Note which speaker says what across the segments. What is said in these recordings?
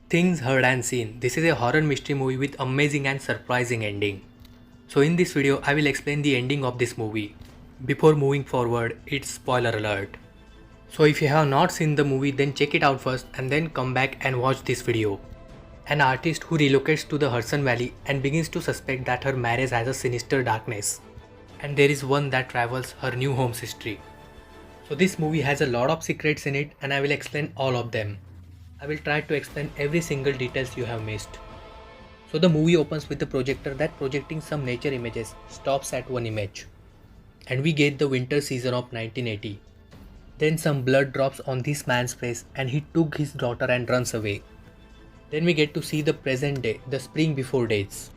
Speaker 1: Things Heard and Seen. This is a horror mystery movie with amazing and surprising ending. So in this video, I will explain the ending of this movie. Before moving forward, it's spoiler alert. So if you have not seen the movie, then check it out first and then come back and watch this video. An artist who relocates to the Hudson Valley and begins to suspect that her marriage has a sinister darkness. And there is one that travels her new home's history. So this movie has a lot of secrets in it and I will explain all of them. I will try to explain every single details you have missed. So the movie opens with a projector that projecting some nature images stops at one image. And we get the winter season of 1980. Then some blood drops on this man's face and he took his daughter and runs away. Then we get to see the present day, the spring before dates.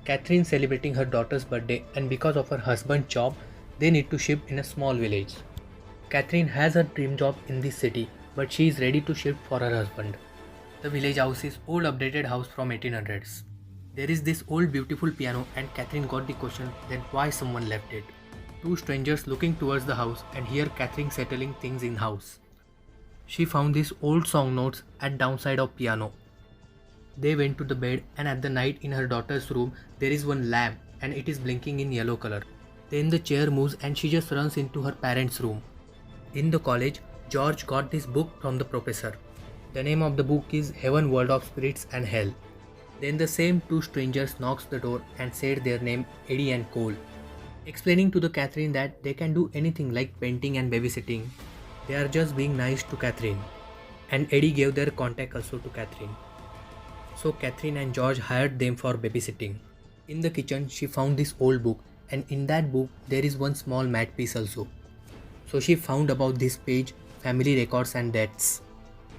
Speaker 1: Catherine celebrating her daughter's birthday and because of her husband's job, they need to shift in a small village. Catherine has her dream job in this city, but she is ready to shift for her husband. The village house is old updated house from 1800s. There is this old beautiful piano and Catherine got the question then why someone left it. Two strangers looking towards the house and here Catherine settling things in house. She found these old song notes at downside of piano. They went to the bed and at the night in her daughter's room there is one lamp and it is blinking in yellow color. Then the chair moves and she just runs into her parents' room. In the college, George got this book from the professor. The name of the book is Heaven, World of Spirits and Hell. Then the same two strangers knocks the door and said their name Eddie and Cole, explaining to the Catherine that they can do anything like painting and babysitting. They are just being nice to Catherine. And Eddie gave their contact also to Catherine. So Catherine and George hired them for babysitting. In the kitchen, she found this old book and in that book there is one small mat piece also. So she found about this page, family records and deaths.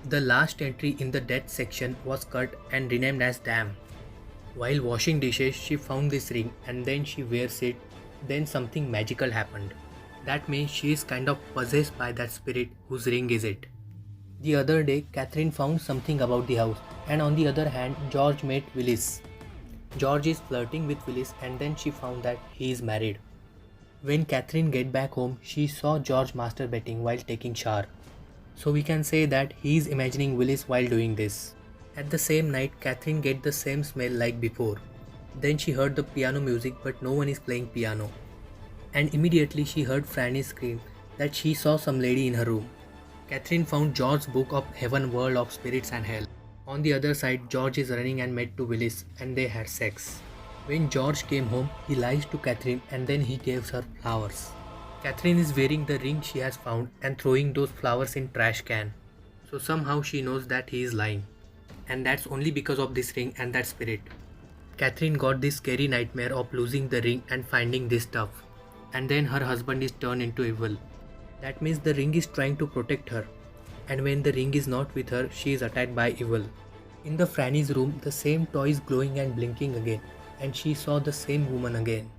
Speaker 1: The last entry in the death section was cut and renamed as Damn. While washing dishes, she found this ring and then she wears it. Then something magical happened. That means she is kind of possessed by that spirit whose ring is it. The other day, Catherine found something about the house and on the other hand, George met Willis. George is flirting with Willis and then she found that he is married. When Catherine get back home, she saw George masturbating while taking shower. So we can say that he is imagining Willis while doing this. At the same night, Catherine get the same smell like before. Then she heard the piano music but no one is playing piano. And immediately she heard Franny scream that she saw some lady in her room. Catherine found George's book of Heaven, World of Spirits and Hell. On the other side, George is running and met to Willis and they had sex. When George came home, he lies to Catherine and then he gives her flowers. Catherine is wearing the ring she has found and throwing those flowers in trash can. So somehow she knows that he is lying. And that's only because of this ring and that spirit. Catherine got this scary nightmare of losing the ring and finding this stuff. And then her husband is turned into evil. That means the ring is trying to protect her. And when the ring is not with her, she is attacked by evil. In the Franny's room, the same toy is glowing and blinking again. And she saw the same woman again.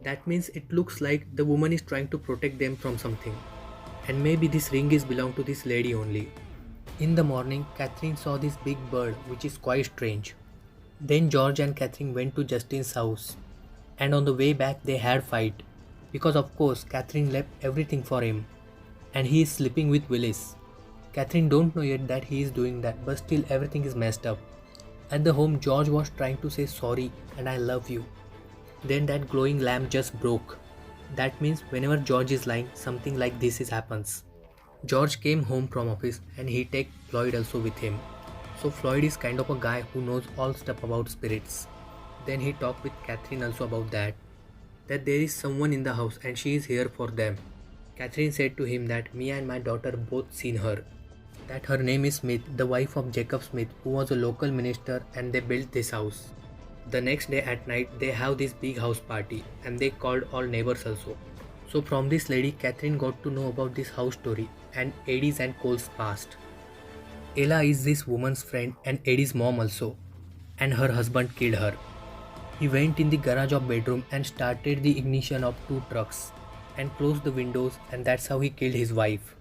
Speaker 1: That means it looks like the woman is trying to protect them from something. And maybe this ring is belong to this lady only. In the morning, Catherine saw this big bird which is quite strange. Then George and Catherine went to Justin's house. And on the way back they had fight. Because of course Catherine left everything for him. And he is sleeping with Willis. Catherine don't know yet that he is doing that but still everything is messed up. At the home, George was trying to say sorry and I love you. Then that glowing lamp just broke. That means whenever George is lying, something like this happens. George came home from office and he take Floyd also with him. So Floyd is kind of a guy who knows all stuff about spirits. Then he talked with Catherine also about that there is someone in the house and she is here for them. Catherine said to him that me and my daughter both seen her. That her name is Smith, the wife of Jacob Smith, who was a local minister and they built this house. The next day at night, they have this big house party and they called all neighbors also. So from this lady, Catherine got to know about this house story and Eddie's and Cole's past. Ella is this woman's friend and Eddie's mom also. And her husband killed her. He went in the garage of bedroom and started the ignition of two trucks and closed the windows and that's how he killed his wife.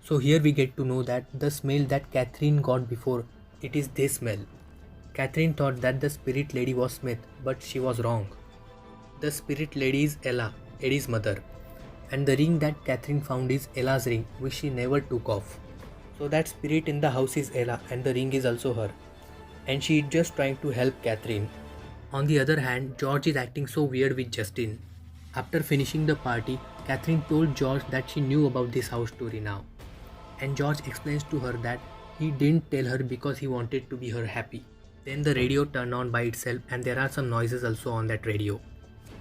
Speaker 1: So here we get to know that the smell that Catherine got before, it is this smell. Catherine thought that the spirit lady was Smith, but she was wrong. The spirit lady is Ella, Eddie's mother. And the ring that Catherine found is Ella's ring, which she never took off. So that spirit in the house is Ella and the ring is also her. and she is just trying to help Catherine. On the other hand, George is acting so weird with Justin. After finishing the party, Catherine told George that she knew about this house story now. And George explains to her that he didn't tell her because he wanted to be her happy. Then the radio turned on by itself and there are some noises also on that radio.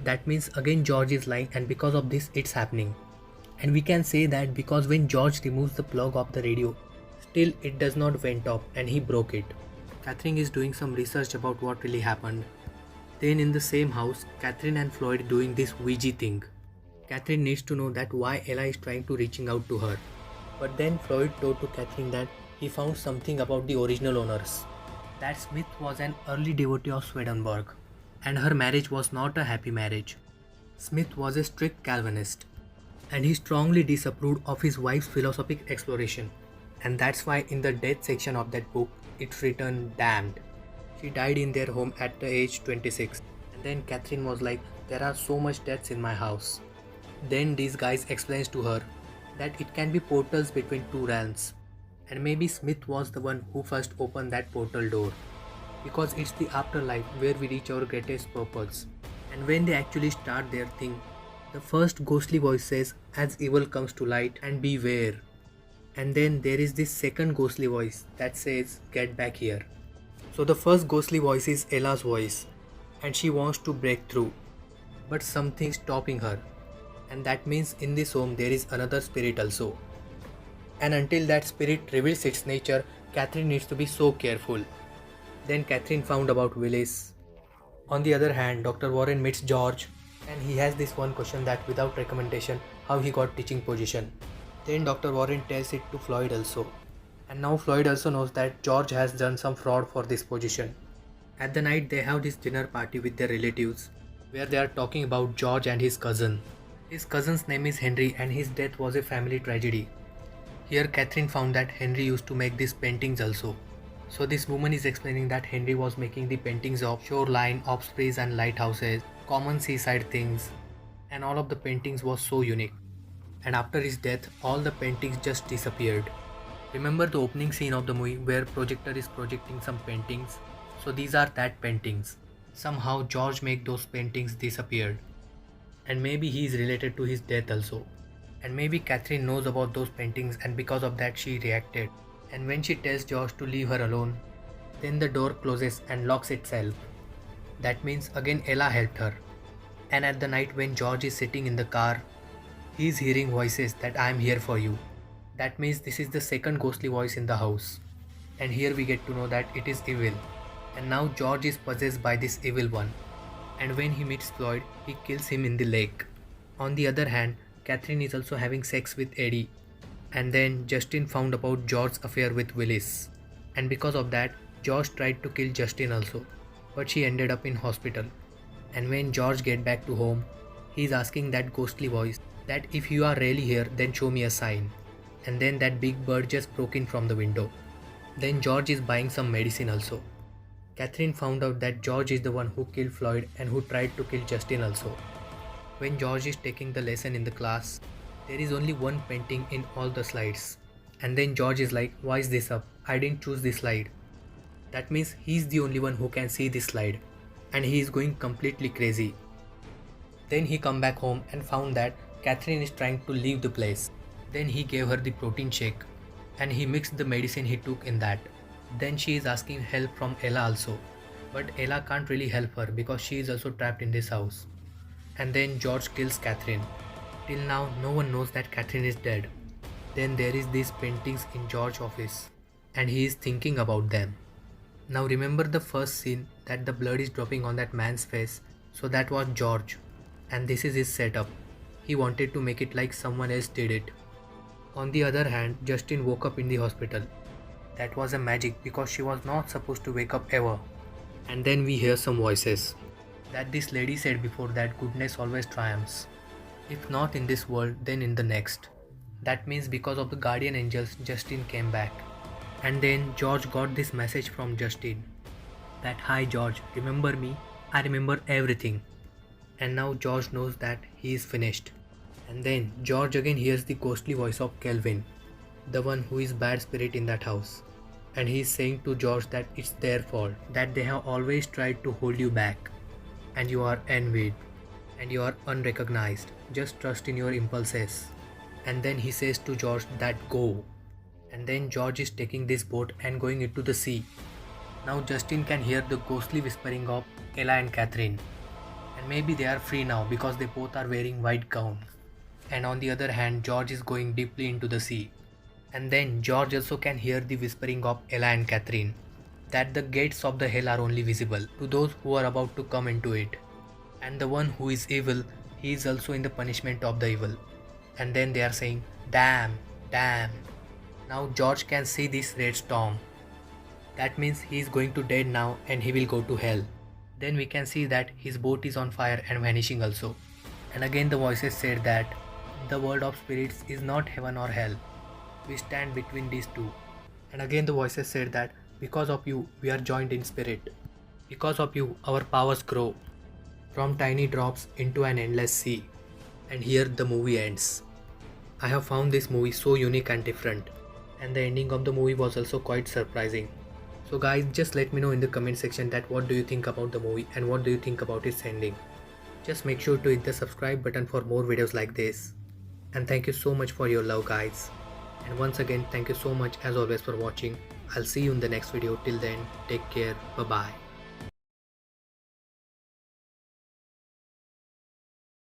Speaker 1: That means again George is lying, and because of this it's happening. And we can say that because when George removes the plug of the radio, still it does not went off and he broke it. Catherine is doing some research about what really happened. Then in the same house, Catherine and Floyd doing this Ouija thing. Catherine needs to know that why Ella is trying to reaching out to her. But then Floyd told to Catherine that he found something about the original owners. That Smith was an early devotee of Swedenborg, and her marriage was not a happy marriage. Smith was a strict Calvinist, and he strongly disapproved of his wife's philosophic exploration. And that's why in the death section of that book, it's written damned. She died in their home at the age 26. And then Catherine was like, there are so much deaths in my house. Then these guys explains to her that it can be portals between two realms. And maybe Smith was the one who first opened that portal door. Because it's the afterlife where we reach our greatest purpose. And when they actually start their thing, the first ghostly voice says, as evil comes to light, and beware. And then there is this second ghostly voice that says, get back here. So the first ghostly voice is Ella's voice, and she wants to break through. But something's stopping her. And that means in this home there is another spirit also. And until that spirit reveals its nature, Catherine needs to be so careful. Then Catherine found about Willis. On the other hand, Dr. Warren meets George, and he has this one question that without recommendation, how he got teaching position. Then Dr. Warren tells it to Floyd also. And now Floyd also knows that George has done some fraud for this position. At the night they have this dinner party with their relatives, where they are talking about George and his cousin. His cousin's name is Henry and his death was a family tragedy. Here Catherine found that Henry used to make these paintings also. So this woman is explaining that Henry was making the paintings of shoreline, ospreys and lighthouses, common seaside things, and all of the paintings was so unique. And after his death, all the paintings just disappeared. Remember the opening scene of the movie where projector is projecting some paintings? So these are that paintings. Somehow George made those paintings disappeared. And maybe he is related to his death also. And maybe Catherine knows about those paintings and because of that she reacted. And when she tells George to leave her alone, then the door closes and locks itself. That means again Ella helped her. And at the night when George is sitting in the car, he is hearing voices that I am here for you. That means this is the second ghostly voice in the house. And here we get to know that it is evil. And now George is possessed by this evil one. And when he meets Floyd, he kills him in the lake. On the other hand, Catherine is also having sex with Eddie. And then Justin found about George's affair with Willis. And because of that, George tried to kill Justin also. But she ended up in hospital. And when George get back to home, he is asking that ghostly voice that if you are really here, then show me a sign. And then that big bird just broke in from the window. Then George is buying some medicine also. Catherine found out that George is the one who killed Floyd and who tried to kill Justin also. When George is taking the lesson in the class, there is only one painting in all the slides. And then George is like, why is this up? I didn't choose this slide. That means he's the only one who can see this slide. And he is going completely crazy. Then he come back home and found that Catherine is trying to leave the place. Then he gave her the protein shake and he mixed the medicine he took in that. Then she is asking help from Ella also. But Ella can't really help her because she is also trapped in this house. And then George kills Catherine. Till now no one knows that Catherine is dead. Then there is these paintings in George's office and he is thinking about them. Now remember the first scene that the blood is dropping on that man's face. So that was George. And this is his setup. He wanted to make it like someone else did it. On the other hand, Justin woke up in the hospital. That was a magic because she was not supposed to wake up ever. And then we hear some voices. That this lady said before that goodness always triumphs. If not in this world, then in the next. That means because of the guardian angels, Justin came back. And then George got this message from Justin. That hi George, remember me? I remember everything. And now George knows that he is finished. And then George again hears the ghostly voice of Kelvin, the one who is bad spirit in that house. and he is saying to George that it's their fault, that they have always tried to hold you back, and you are envied, and you are unrecognized. Just trust in your impulses. And then he says to George that go. And then George is taking this boat and going into the sea. Now Justin can hear the ghostly whispering of Ella and Catherine. And maybe they are free now because they both are wearing white gowns. And on the other hand, George is going deeply into the sea. And then George also can hear the whispering of Ella and Catherine, that the gates of the hell are only visible to those who are about to come into it. And the one who is evil, he is also in the punishment of the evil. And then they are saying, damn, damn. Now George can see this red storm. That means he is going to dead now and he will go to hell. Then we can see that his boat is on fire and vanishing also. And again the voices said that the world of spirits is not heaven or hell. We stand between these two. And again the voices said that because of you we are joined in spirit. Because of you our powers grow from tiny drops into an endless sea. And here the movie ends. I have found this movie so unique and different, and the ending of the movie was also quite surprising. So guys, just let me know in the comment section that what do you think about the movie and what do you think about its ending. Just make sure to hit the subscribe button for more videos like this. And thank you so much for your love guys. And once again, thank you so much as always for watching. I'll see you in the next video. Till then, take care. Bye bye.